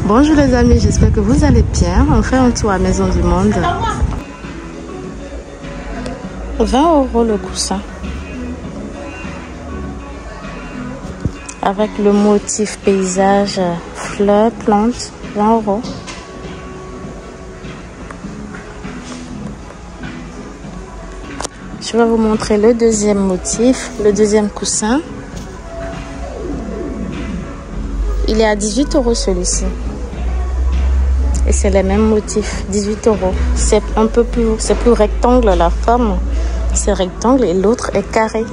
Bonjour les amis, j'espère que vous allez bien. On fait un tour à Maison du Monde. 20 € le coussin. Avec le motif paysage, fleurs, plantes, 20 €. Je vais vous montrer le deuxième motif, le deuxième coussin. Il est à 18 € celui-ci. Et c'est les mêmes motifs, 18 €. C'est un peu plus, c'est plus rectangle la forme. C'est rectangle et l'autre est carré.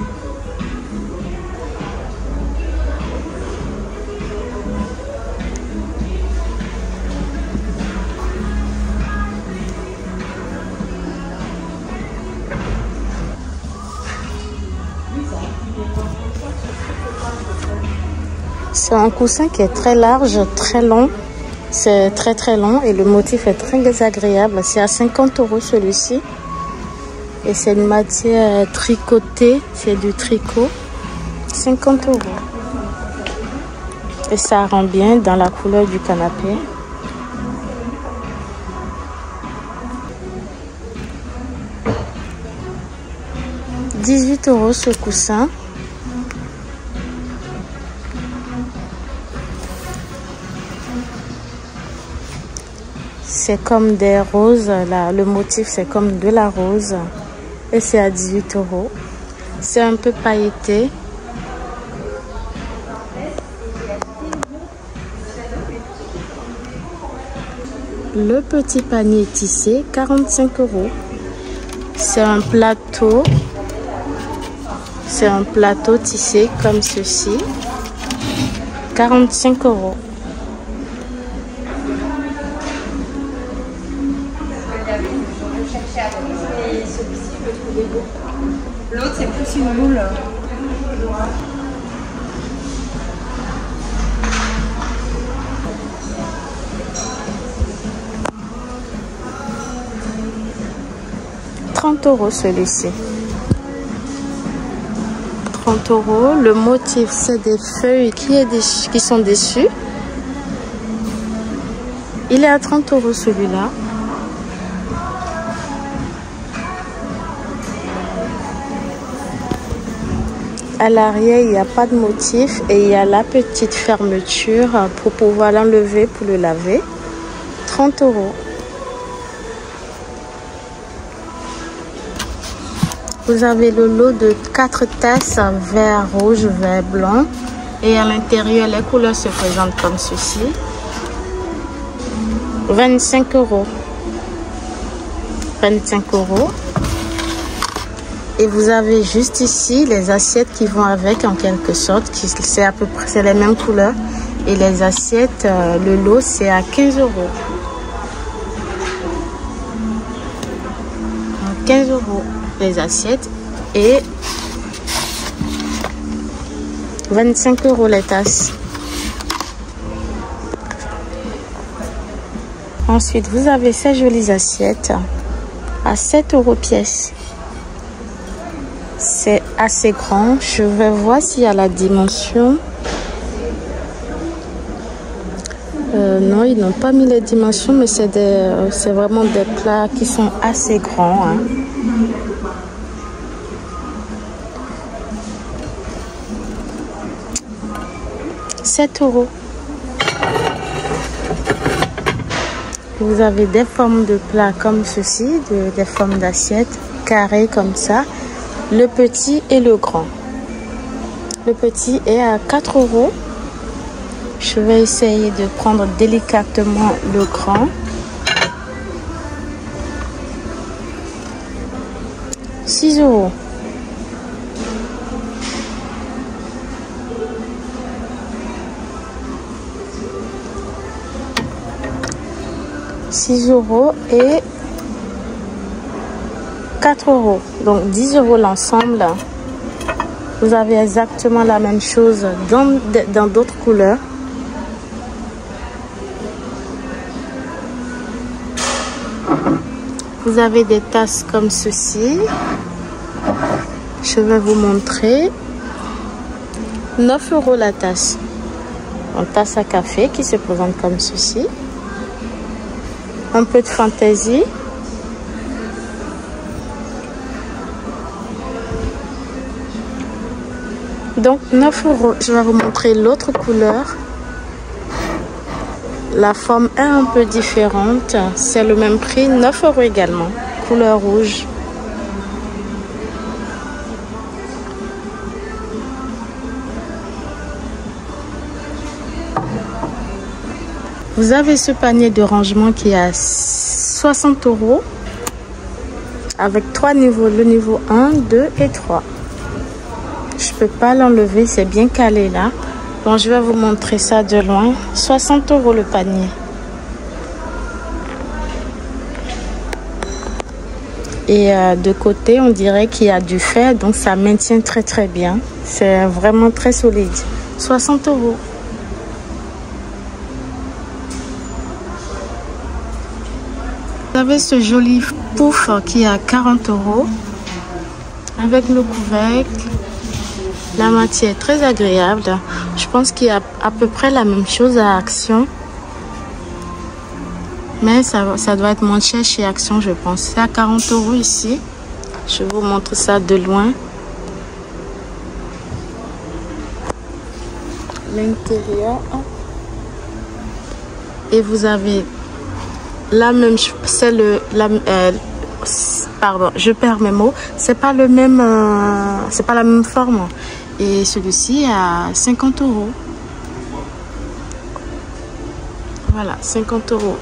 C'est un coussin qui est très large, très long. C'est très long et le motif est très agréable. C'est à 50 € celui-ci. Et c'est une matière tricotée, c'est du tricot. 50 €. Et ça rend bien dans la couleur du canapé. « 18 € ce coussin. C'est comme des roses, là, le motif c'est comme de la rose et c'est à 18 €. C'est un peu pailleté. Le petit panier tissé, 45 €. C'est un plateau. C'est un plateau tissé comme ceci, 45 €. L'autre, c'est plus une boule. « 30 € celui-ci. 30 €. Le motif, c'est des feuilles qui sont dessus. Il est à 30 € celui-là. À l'arrière, il n'y a pas de motif et il y a la petite fermeture pour pouvoir l'enlever pour le laver. 30 €. Vous avez le lot de 4 tasses vert, rouge, vert, blanc. Et à l'intérieur, les couleurs se présentent comme ceci. 25 €. 25 €. Et vous avez juste ici les assiettes qui vont avec en quelque sorte. C'est à peu près c'est les mêmes couleurs. Et les assiettes, le lot, c'est à 15 €. 15 € les assiettes et 25 € les tasses. Ensuite, vous avez ces jolies assiettes à 7 € pièce. C'est assez grand. Je vais voir s'il y a la dimension. Non, ils n'ont pas mis les dimensions, mais c'est vraiment des plats qui sont assez grands. Hein. « 7 €. Vous avez des formes de plats comme ceci, des formes d'assiettes carrées comme ça. Le petit et le grand. Le petit est à 4 €. Je vais essayer de prendre délicatement le grand. 6 €. Et 4 €. Donc 10 € l'ensemble. Vous avez exactement la même chose dans d'autres couleurs. Vous avez des tasses comme ceci. Je vais vous montrer. 9 € la tasse. en tasse à café qui se présente comme ceci. Un peu de fantaisie. Donc 9 €. Je vais vous montrer l'autre couleur. La forme est un peu différente. C'est le même prix, 9 € également. Couleur rouge. Vous avez ce panier de rangement qui est à 60 € avec 3 niveaux, le niveau 1, 2 et 3. Je peux pas l'enlever, c'est bien calé là. Bon, je vais vous montrer ça de loin. 60 € le panier. Et de côté, on dirait qu'il y a du fer, donc ça maintient très très bien. C'est vraiment très solide. 60 €. Vous avez ce joli pouf qui est à 40 € avec le couvercle. La matière est très agréable. Je pense qu'il y a à peu près la même chose à Action. Mais ça doit être moins cher chez Action, je pense. C'est à 40 € ici. Je vous montre ça de loin. L'intérieur. Et vous avez la même chose. C'est pardon, je perds mes mots. C'est pas le même. C'est pas la même forme. Et celui-ci à 50 €. Voilà, 50 €.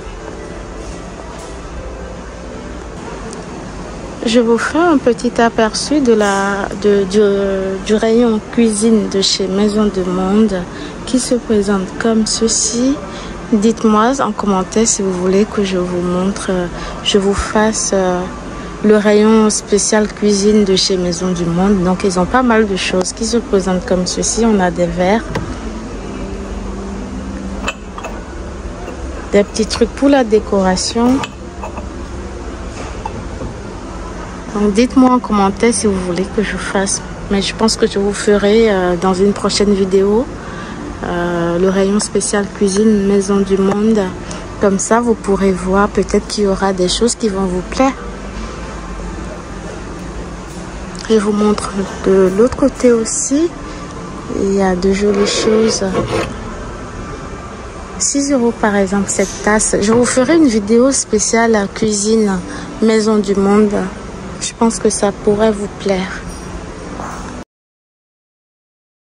Je vous fais un petit aperçu du rayon cuisine de chez Maison du Monde qui se présente comme ceci. Dites-moi en commentaire si vous voulez que je vous montre, je vous fasse le rayon spécial cuisine de chez Maison du Monde. Donc ils ont pas mal de choses qui se présentent comme ceci. On a des verres, des petits trucs pour la décoration. Donc dites-moi en commentaire si vous voulez que je fasse, mais je pense que je vous ferai dans une prochaine vidéo le rayon spécial cuisine Maison du Monde. Comme ça vous pourrez voir, peut-être qu'il y aura des choses qui vont vous plaire. Je vous montre de l'autre côté aussi. Il y a de jolies choses. 6 € par exemple cette tasse. Je vous ferai une vidéo spéciale à cuisine Maison du Monde. Je pense que ça pourrait vous plaire.